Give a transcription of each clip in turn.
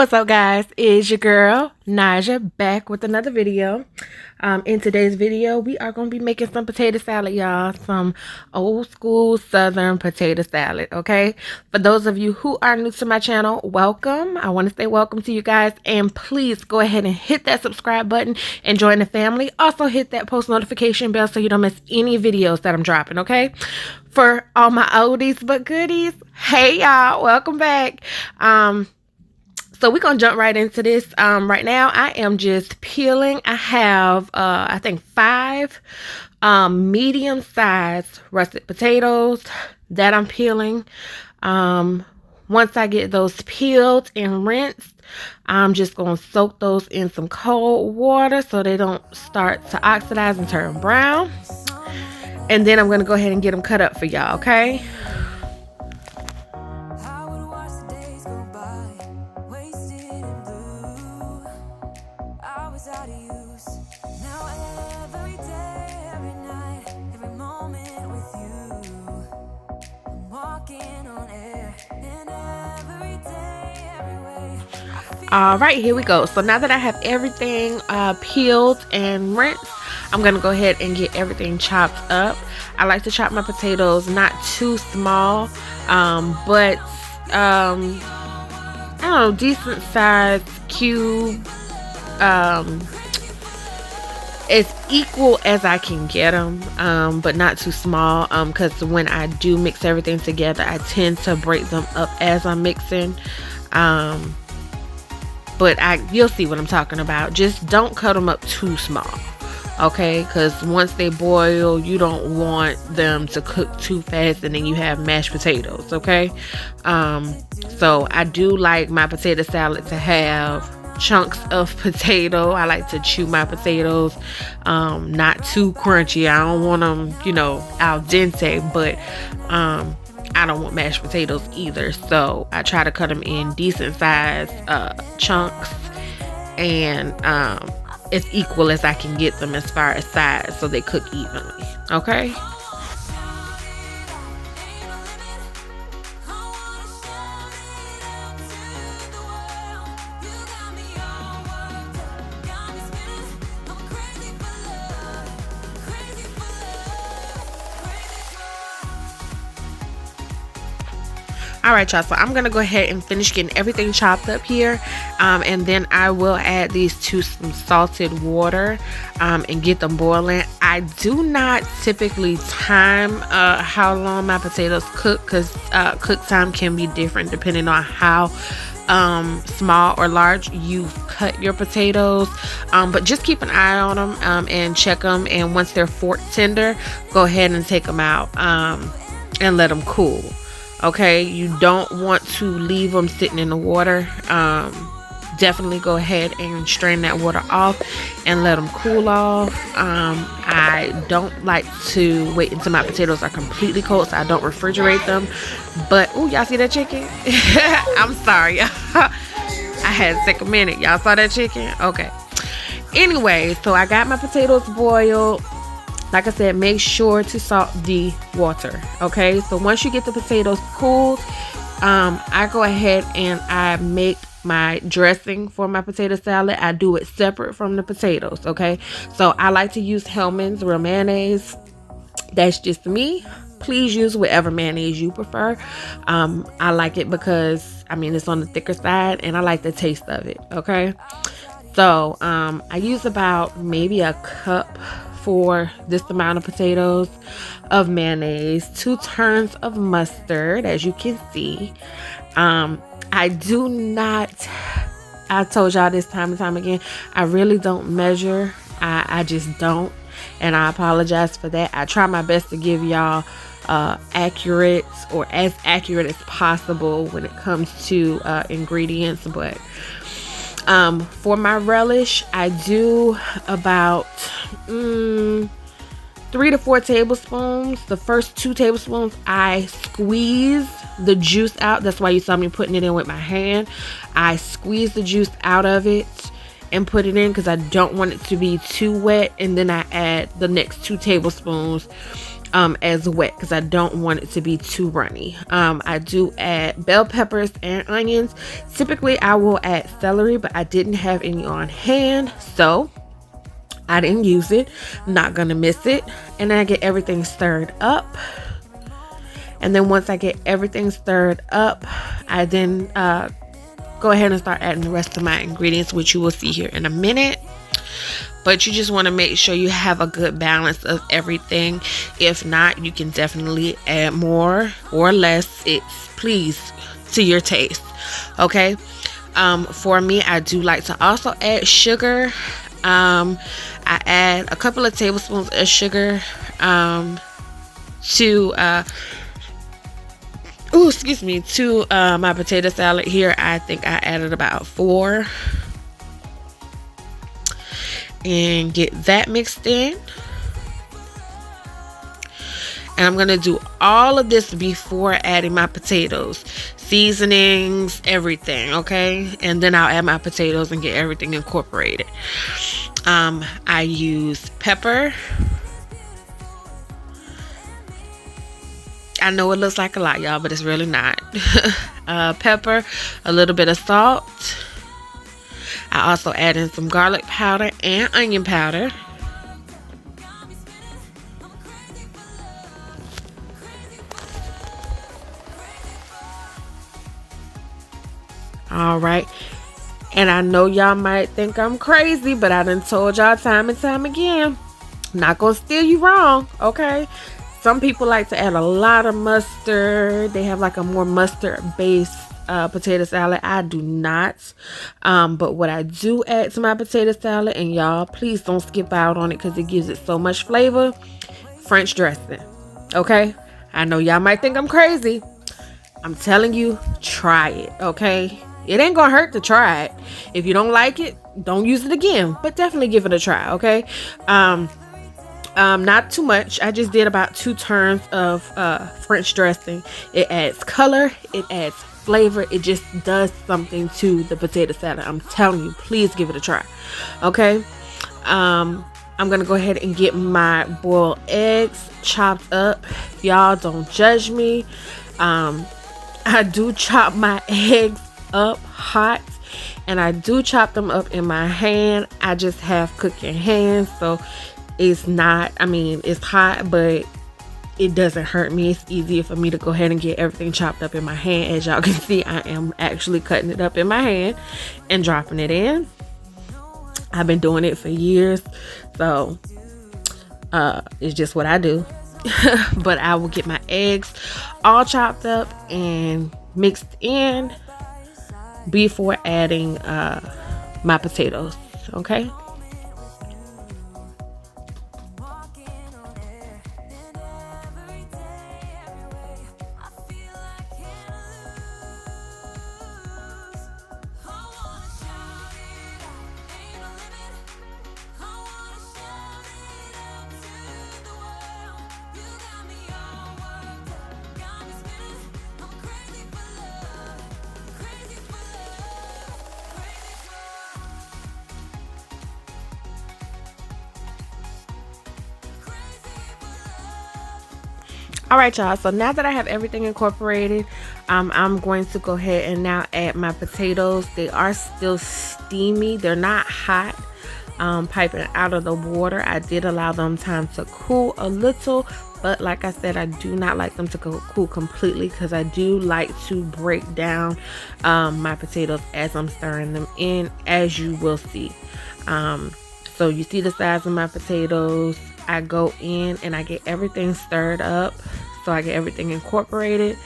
What's up, guys? It's your girl Naja back with another video. In today's video we are going to be making some potato salad, y'all. Some old school southern potato salad. Okay, for those of you who are new to my channel, welcome. I want to say welcome to you guys, and please go ahead and hit that subscribe button and join the family. Also hit that post notification bell so you don't miss any videos that I'm dropping. Okay, for all my oldies but goodies, hey y'all, welcome back. So we're going to jump right into this. Right now, I am just peeling. I have, I think, 5 medium-sized russet potatoes that I'm peeling. Once I get those peeled and rinsed, I'm just going to soak those in some cold water so they don't start to oxidize and turn brown. And then I'm going to go ahead and get them cut up for y'all, okay? All right, here we go. So now that I have everything peeled and rinsed, I'm gonna go ahead and get everything chopped up. I like to chop my potatoes not too small, but I don't know, decent size cube. As equal as I can get them, but not too small, because when I do mix everything together, I tend to break them up as I'm mixing. But you'll see what I'm talking about. Just don't cut them up too small, okay? Because once they boil, you don't want them to cook too fast and then you have mashed potatoes, okay? So I do like my potato salad to have chunks of potato. I like to chew my potatoes, not too crunchy. I don't want them, you know, al dente, but I don't want mashed potatoes either, so I try to cut them in decent size chunks, and as equal as I can get them as far as size, so they cook evenly, okay? All right, y'all, so I'm gonna go ahead and finish getting everything chopped up here, and then I will add these to some salted water and get them boiling. I do not typically time how long my potatoes cook, because cook time can be different depending on how small or large you cut your potatoes, but just keep an eye on them and check them, and once they're fork tender, go ahead and take them out and let them cool. Okay, you don't want to leave them sitting in the water. Definitely go ahead and strain that water off and let them cool off. I don't like to wait until my potatoes are completely cold, so I don't refrigerate them. But oh, y'all see that chicken? I'm sorry, y'all. I had to take a minute. Y'all saw that chicken? Okay. Anyway, so I got my potatoes boiled. Like I said, make sure to salt the water, okay? So once you get the potatoes cooled, I go ahead and I make my dressing for my potato salad. I do it separate from the potatoes, okay? So I like to use Hellmann's real mayonnaise. That's just me. Please use whatever mayonnaise you prefer. I like it because, I mean, it's on the thicker side, and I like the taste of it, okay? So I use about maybe a cup for this amount of potatoes of mayonnaise, 2 turns of mustard, as you can see. I do not, I told y'all this time and time again, I really don't measure. I just don't, and I apologize for that. I try my best to give y'all accurate, or as accurate as possible when it comes to ingredients, but for my relish, I do about 3 to 4 tablespoons. The first 2 tablespoons, I squeeze the juice out. That's why you saw me putting it in with my hand. I squeeze the juice out of it and put it in, because I don't want it to be too wet. And then I add the next 2 tablespoons as wet because I don't want it to be too runny. I do add bell peppers and onions. Typically I will add celery, but I didn't have any on hand, so I didn't use it. I'm not gonna miss it. And then I get everything stirred up. And then once I get everything stirred up, I then go ahead and start adding the rest of my ingredients, which you will see here in a minute. But you just want to make sure you have a good balance of everything. If not, you can definitely add more or less. It's please to your taste. Okay. For me, I do like to also add sugar. I add a couple of tablespoons of sugar to my potato salad here. I think I added about 4. And get that mixed in. And I'm going to do all of this before adding my potatoes. Seasonings, everything, okay? And then I'll add my potatoes and get everything incorporated. I use pepper. I know it looks like a lot, y'all, but it's really not. Pepper, a little bit of salt. I also add in some garlic powder and onion powder. All right. And I know y'all might think I'm crazy, but I done told y'all time and time again. I'm not gonna steer you wrong, okay? Some people like to add a lot of mustard. They have like a more mustard based potato salad. I do not. But what I do add to my potato salad, and y'all please don't skip out on it because it gives it so much flavor, French dressing. Okay, I know y'all might think I'm crazy. I'm telling you, try it. Okay, it ain't gonna hurt to try it. If you don't like it, don't use it again, but definitely give it a try. Okay. Not too much. I just did about 2 turns of French dressing. It adds color, it adds flavor, it just does something to the potato salad. I'm telling you, please give it a try. Okay. I'm gonna go ahead and get my boiled eggs chopped up. Y'all don't judge me. I do chop my eggs up hot, and I do chop them up in my hand. I just have cooking hands, so it's not, I mean, it's hot, but it doesn't hurt me. It's easier for me to go ahead and get everything chopped up in my hand. As y'all can see, I am actually cutting it up in my hand and dropping it in. I've been doing it for years, so it's just what I do. But I will get my eggs all chopped up and mixed in before adding my potatoes. Okay. All right, y'all, so now that I have everything incorporated, I'm going to go ahead and now add my potatoes. They are still steamy. They're not hot, piping out of the water. I did allow them time to cool a little, but like I said, I do not like them to cool completely because I do like to break down my potatoes as I'm stirring them in, as you will see. So you see the size of my potatoes. I go in and I get everything stirred up, so I get everything incorporated,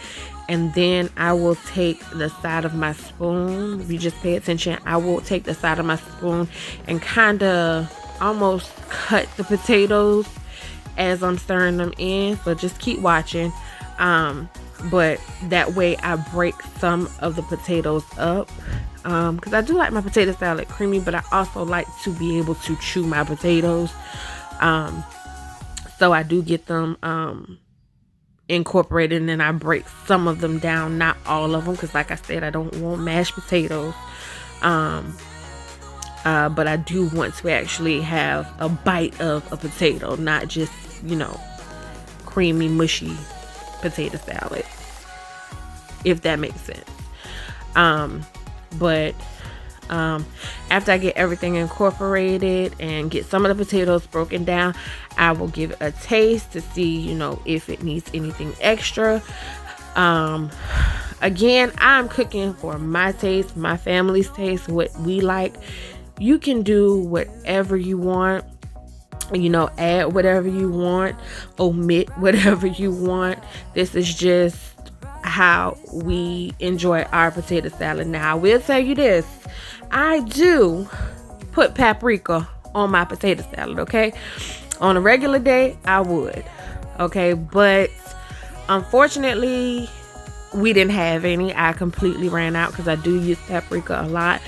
and then I will take the side of my spoon. If you just pay attention, I will take the side of my spoon and kind of almost cut the potatoes as I'm stirring them in. So just keep watching, but that way I break some of the potatoes up, because I do like my potato salad creamy, but I also like to be able to chew my potatoes. So I do get them incorporated, and then I break some of them down, not all of them, because like I said, I don't want mashed potatoes. But I do want to actually have a bite of a potato, not just, creamy, mushy potato salad, if that makes sense. But after I get everything incorporated and get some of the potatoes broken down, I will give it a taste to see, you know, if it needs anything extra. Again, I'm cooking for my taste, my family's taste, what we like. You can do whatever you want, you know, add whatever you want, omit whatever you want. This is just how we enjoy our potato salad. Now, I will tell you this, I do put paprika on my potato salad, okay? On a regular day, I would, okay? But unfortunately, we didn't have any. I completely ran out because I do use paprika a lot.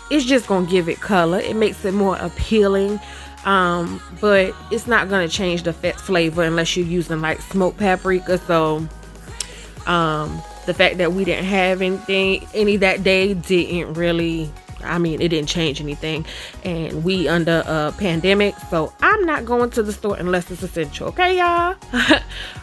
It's just gonna give it color. It makes it more appealing, but it's not gonna change the flavor unless you're using like smoked paprika. So the fact that we didn't have any that day didn't really, I mean, it didn't change anything. And we under a pandemic, so I'm not going to the store unless it's essential. Okay, y'all?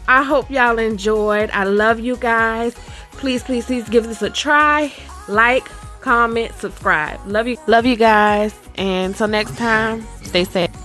I hope y'all enjoyed. I love you guys. Please, please, please give this a try. Like, comment, subscribe. Love you guys. And until next time, stay safe.